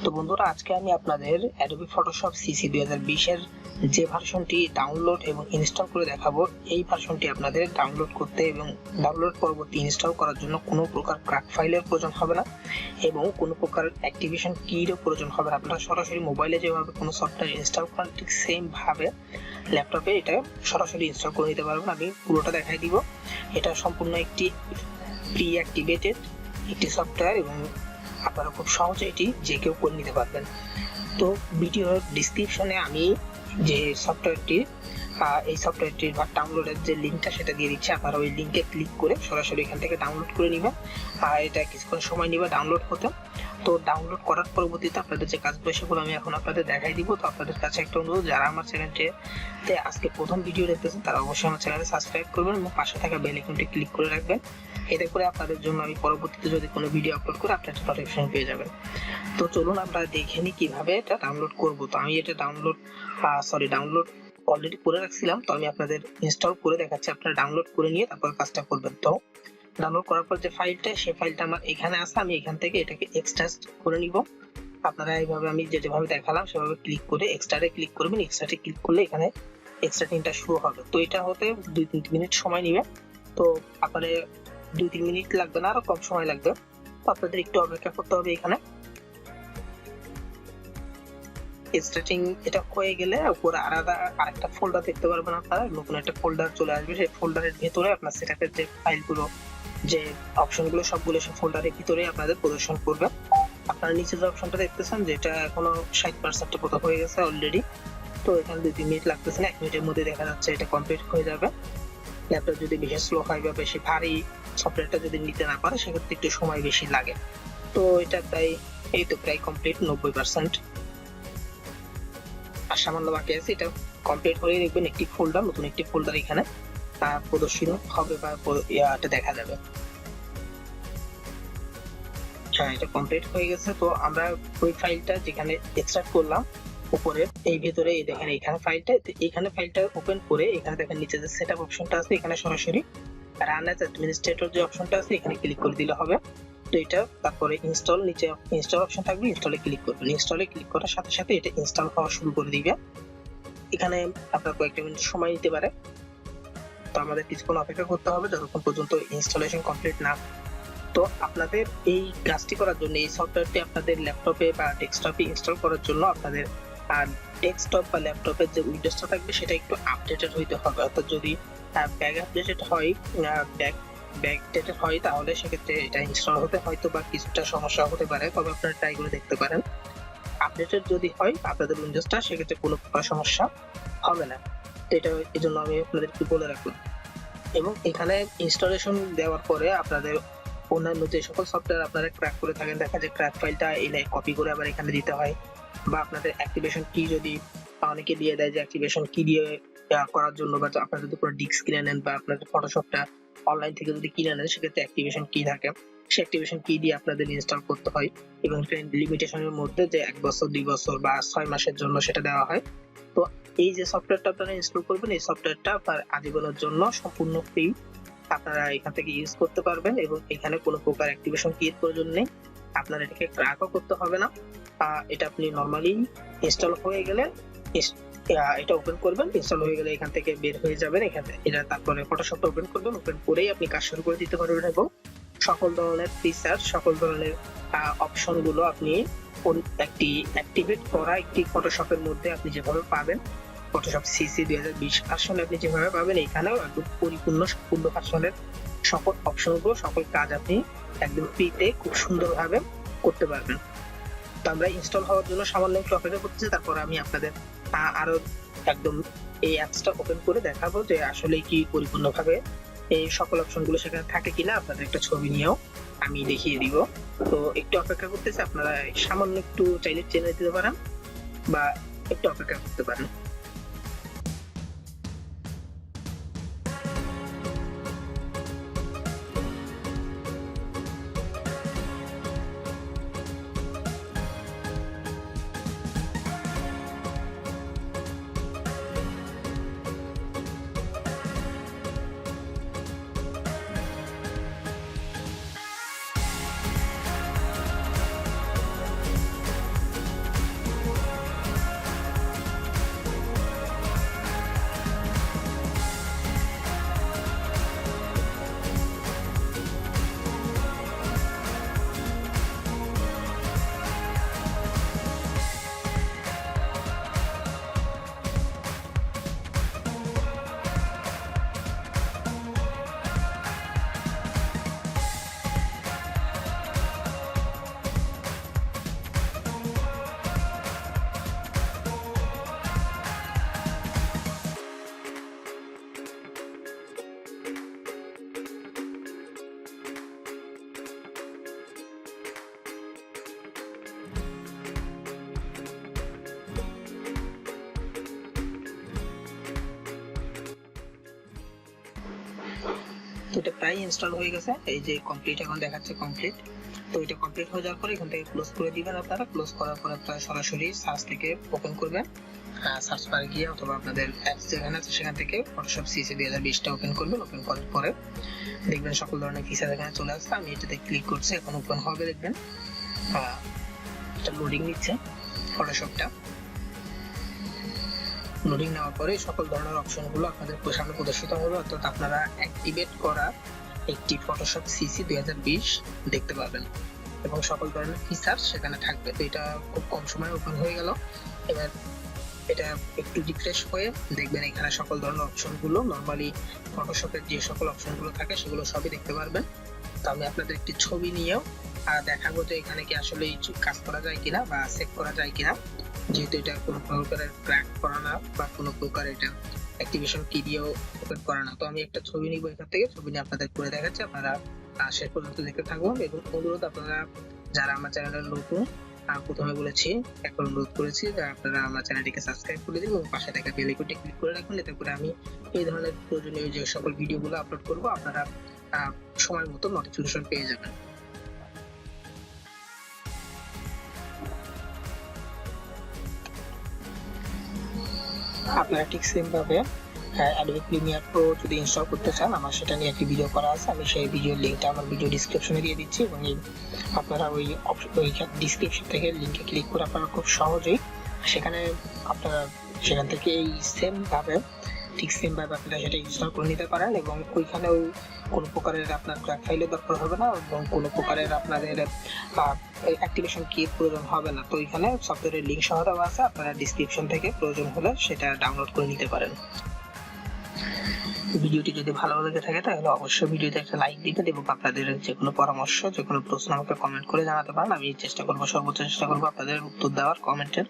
তো বন্ধুরা, আজকে আমি আপনাদের অ্যাডোবি ফটোশপ সিসি 2020 এর যে ভার্সনটি ডাউনলোড এবং ইনস্টল করে দেখাবো, এই ভার্সনটি আপনাদের ডাউনলোড করতে এবং ডাউনলোড পরবর্তী ইনস্টল করার জন্য কোনো প্রকার ক্র্যাক ফাইলের প্রয়োজন হবে না এবং কোনো প্রকার অ্যাক্টিভেশন কিরও প্রয়োজন হবে না। আপনারা সরাসরি মোবাইলে যেভাবে কোনো সফটওয়্যার ইনস্টল করেন ঠিক সেম ভাবে ল্যাপটপে এটা সরাসরি ইনস্টল করে নিতে পারবেন। আমি পুরোটা দেখাই দিব। এটা সম্পূর্ণ একটি প্রি অ্যাক্টিভেটেড একটি সফটওয়্যার এবং আপনারা খুব সহজে এটি যে কেউ করে নিতে পারবেন। তো ভিডিওর ডিসক্রিপশনে আমি যে সফটওয়্যারটির এই সফটওয়্যারটির বা ডাউনলোডের যে লিঙ্কটা সেটা দিয়ে দিচ্ছি। আপনারা ওই লিঙ্কে ক্লিক করে সরাসরি এখান থেকে ডাউনলোড করে নেবেন। আর এটা কিছুক্ষণ সময় নেবে ডাউনলোড হতে। তো ডাউনলোড করার পরবর্তীতে আপনাদের যে কাজগুলো সেগুলো আমি এখন আপনাদের দেখাই দিব। তো আপনাদের কাছে একটা অনুরোধ, যারা আমার চ্যানেলটিতে আজকে প্রথম ভিডিও দেখতেছেন তারা অবশ্যই আমার চ্যানেলে সাবস্ক্রাইব করবেন এবং পাশে থাকা বেল আইকনটি ক্লিক করে রাখবেন। এতে করে আপনাদের জন্য আমি পরবর্তীতে যদি কোনো ভিডিও আপলোড করি আপনারা নোটিফিকেশন পেয়ে যাবেন। তো চলুন আমরা দেখে নিই কিভাবে এটা ডাউনলোড করব। তো আমি এটা ডাউনলোড অলরেডি করে রাখছিলাম, তো আমি আপনাদের ইনস্টল করে দেখাচ্ছি। আপনারা ডাউনলোড করে নিয়ে তারপর কাজটা করবেন। তো ডাউনলোড করার পর যে ফাইলটা, সেই ফাইলটা আমার এখানে আছে। আমি এখান থেকে এটাকে এক্সট্রাক্ট করে নিব। আপনারা এইভাবে আমি যেভাবে দেখালাম সেভাবে ক্লিক করে এক্সট্রাতে ক্লিক করবেন। এক্সট্রাতে ক্লিক করলে এখানে এক্সট্রাক্টিংটা শুরু হবে। তো এটা হতে 2-3 মিনিট সময় নেবে। তো আপনাদের 2-3 মিনিট লাগবে না, আরো কম সময় লাগবে। তো আপনাদের একটু অপেক্ষা করতে হবে। এখানে এক্সট্রাক্টিং এটা হয়ে গেলে উপরে আরেকটা ফোল্ডার দেখতে পারবেন। আপনারা নতুন একটা ফোল্ডার চলে আসবে। সেই ফোল্ডারের ভেতরে আপনার সেটআপের যে ফাইলগুলো, যে অপশনগুলো সবগুলো সেই ফোল্ডারের ভিতরে আপনাদের প্রদর্শন করবে। আপনারা নিচে যে অপশনটা দেখতেছেন যেটা এখনো 60% মতো হয়ে গেছে অলরেডি। তো এখানে 2-3 মিনিট লাগতেছে না, 1 মিনিটের মধ্যে দেখা যাচ্ছে এটা কমপ্লিট হয়ে যাবে। ল্যাপটপ যদি বেশি স্লো হয় বা বেশি ভারী সফটওয়্যারটা যদি নিতে না পারে সেক্ষেত্রে একটু সময় বেশি লাগে। তো এটা প্রায় কমপ্লিট 90%। আর সামান্য বাকি আছে। এটা কমপ্লিট হয়ে দেখবেন একটি ফোল্ডার, নতুন একটি ফোল্ডার এখানে প্রদর্শিত হবে বা এটা দেখা যাবে। হ্যাঁ, এটা কমপ্লিট হয়ে গেছে। তো আমরা ওই ফাইলটা যেখানে এক্সট্রাক্ট করলাম উপরে এই ভেতরে দেখেন এখানে ফাইলটা ওপেন করে এখানে দেখেন নিচে যে সেটআপ অপশনটা আছে, এখানে সরাসরি রান অ্যাজ অ্যাডমিনিস্ট্রেটর যে অপশনটা আছে এখানে ক্লিক করে দিলে হবে। তো এটা তারপরে ইনস্টল, নিচে ইনস্টল অপশন থাকবে, ইনস্টলে ক্লিক করবেন। ইনস্টলে ক্লিক করার সাথে সাথে এটা ইনস্টল হওয়া শুরু করে দিবে। এখানে আপনার কয়েকটা মিনিট সময় নিতে পারে। তো আমাদের কিছুক্ষণ অপেক্ষা করতে হবে যতক্ষণ পর্যন্ত ইনস্টলেশন কমপ্লিট না। তো আপনাদের এই কাজটি করার জন্য, এই সফটওয়্যারটি আপনাদের ল্যাপটপে বা ডেস্কটপে ইনস্টল করার জন্য আপনাদের ডেস্কটপ বা ল্যাপটপের যে উইন্ডোজটা থাকবে সেটা একটু আপডেটেড হইতে হবে। অর্থাৎ যদি ব্যাক আপডেটেড হয় ব্যাকডেটেড হয় তাহলে সেক্ষেত্রে এটা ইনস্টল হতে হয়তো বা কিছুটা সমস্যা হতে পারে, তবে আপনারা ট্রাই করে দেখতে পারেন। আপডেটেড যদি হয় আপনাদের উইন্ডোজটা সেক্ষেত্রে কোনো প্রকার সমস্যা হবে না। তো এটা এই জন্য আমি আপনাদেরকে বলে রাখলাম। এবং এখানে ইনস্টলেশন দেওয়ার পরে আপনাদের অন্যান্য যে সকল সফটওয়্যার আপনারা ক্র্যাক করে থাকেন, দেখা যায় ক্র্যাক ফাইলটা এনে কপি করে আবার এখানে দিতে হয়, বা আপনাদের অ্যাক্টিভেশন কি যদি অনেকে দিয়ে দেয় যে অ্যাক্টিভেশন কি দিয়ে করার জন্য, বা আপনারা যদি কোনো ডিস্ক কিনে নেন বা আপনাদের ফটোশপটা অনলাইন থেকে যদি কিনে নেন সেক্ষেত্রে অ্যাক্টিভেশন কি থাকে, সেই অ্যাক্টিভেশন কি দিয়ে আপনাদের ইনস্টল করতে হয় এবং লিমিটেশনের মধ্যে যে 1 বছর 2 বছর বা 6 মাসের জন্য সেটা দেওয়া হয়। তো এই যে সফটওয়্যারটা আপনারা ইনস্টল করবেন, এই সফটওয়্যারটা আপনার আজীবনের জন্য সম্পূর্ণ ফ্রি। আপনারা এখান থেকে ইউজ করতে পারবেন এবং এখানে কোনো প্রকার অ্যাক্টিভেশন কি এর প্রয়োজন নেই। আপনার এটাকে ক্র্যাকও করতে হবে না। এটা আপনি নরমালি ইনস্টল হয়ে গেলে এটা ওপেন করবেন, ইনস্টল হয়ে গেলে এখান থেকে বের হয়ে যাবেন। এখানে এটা তারপরে ফটোশপটা ওপেন করবেন, ওপেন করেই আপনি কাজ শুরু করে দিতে পারবেন এবং সকল ধরনের ফিচার, সকল ধরনের অপশনগুলো আপনি একটি অ্যাক্টিভেট করা একটি ফটোশপের মধ্যে আপনি যেভাবে পাবেন, ফটোশপ সিসি 2020 ভার্সনে আপনি যেভাবে পাবেন এখানেও একদম সম্পূর্ণ ভার্সনের সকল অপশনগুলো, সকল কাজ আপনি একদম ফ্রিতে খুব সুন্দরভাবে করতে পারবেন। তো আমরা ইনস্টল হওয়ার জন্য সামান্য একটু অপেক্ষা করতেছি, তারপর আমি আপনাদের আরো একদম এই অ্যাপসটা ওপেন করে দেখাবো যে আসলে কি পরিপূর্ণভাবে এই সকল অপশনগুলো সেখানে থাকে কিনা। আপনাদের একটা ছবি নিয়েও আমি দেখিয়ে দিব। তো একটু অপেক্ষা করতেছি, আপনারা সামান্য একটু চাইলে চেনে দিতে পারেন বা একটু অপেক্ষা করতে পারেন। তো এটা প্রায় ইনস্টল হয়ে গেছে, এই যে কমপ্লিট এখন দেখাচ্ছে কমপ্লিট। তো এটা কমপ্লিট হয়ে যাওয়ার পরে এখান থেকে ক্লোজ করে দিবেন। আপনারা ক্লোজ করার পরে আপনারা সরাসরি সার্চ থেকে ওপেন করবেন, সার্চ বারে গিয়ে অথবা আপনাদের অ্যাপস যেখানে আছে সেখান থেকে ফটোশপ সিসি 2020টা ওপেন করবেন। ওপেন করার পরে দেখবেন সকল ধরনের ফিচার এখানে চলে আসছে। আমি এটাতে ক্লিক করছি, এখন ওপেন হবে। দেখবেন এটা লোডিং নিচ্ছে ফটোশপটা। লোডিং নেওয়ার পরে সকল ধরনের অপশনগুলো আপনাদের সামনে প্রদর্শিত হবে, অর্থাৎ আপনারা অ্যাক্টিভেট করা একটি ফটোশপ সিসি 2020 দেখতে পাবেন এবং সকল ধরনের ফিচার সেখানে থাকবে। তো এটা খুব কম সময়ে ওপেন হয়ে গেল। এবার এটা একটু রিফ্রেশ হয়ে দেখবেন এখানে সকল ধরনের অপশনগুলো, নরমালি ফটোশপের যে সকল অপশনগুলো থাকে সেগুলো সবই দেখতে পারবেন। তো আমি আপনাদের একটি ছবি নিয়েও দেখাবো যে এখানে কি আসলে কাজ করা যায় কিনা বা সেভ করা যায় কিনা, যেহেতু এটা কোনো প্রকারের ক্র্যাক করা না বা কোনো প্রকার এটা অ্যাক্টিভেশন কি দিয়েও ওপেন করা না। তো আমি একটা ছবি নিব এখান থেকে, ছবি নিয়ে আপনাদের করে দেখাচ্ছি। আপনারা শেষ পর্যন্ত দেখতে থাকুন এবং অনুরোধ, আপনারা যারা আমার চ্যানেলের নতুন, প্রথমে বলেছি, এখন অনুরোধ করেছি যে আপনারা আমার চ্যানেলটিকে সাবস্ক্রাইব করে দিন এবং পাশে থাকা বেল আইকনটি ক্লিক করে রাখুন। এতে করে আমি এই ধরনের প্রয়োজনীয় যে সকল ভিডিওগুলো আপলোড করব আপনারা সময় মতো নোটিফিকেশন পেয়ে যাবেন। আপনারা ঠিক সেম ভাবে অ্যাডোবে প্রিমিয়ার প্রো যদি ইনস্টল করতে চান, আমার সেটা নিয়ে একটি ভিডিও করা আছে, আমি সেই ভিডিওর লিংকটা আমার ভিডিও ডেসক্রিপশনে দিয়ে দিচ্ছি এবং আপনারা ওই ডেসক্রিপশন থেকে লিংকে ক্লিক করে আপনারা খুব সহজেই সেখানে আপনারা সেখান থেকে এই ঠিক সেম ভাবে আপনারা সেটা ইনস্টল করে নিতে পারেন এবং ওইখানে ওই কোনো প্রকারের আপনার ক্র্যাক ফাইলের দরকার হবে না এবং কোনো প্রকারের আপনাদের অ্যাক্টিভেশন কি প্রয়োজন হবে না। তো এখানে সফটওয়্যারের লিংক সহ দেওয়া আছে, আপনারা ডেসক্রিপশন থেকে প্রয়োজন হলে সেটা ডাউনলোড করে নিতে পারেন। ভিডিওটি যদি ভালো লেগে থাকে তাহলে অবশ্যই ভিডিওতে একটা লাইক দিবেন এবং আপনাদের যে কোনো পরামর্শ, যে কোনো প্রশ্ন আমাকে কমেন্ট করে জানাতে পারেন। আমি সর্বোচ্চ চেষ্টা করবো আপনাদের উত্তর দেওয়ার কমেন্টের।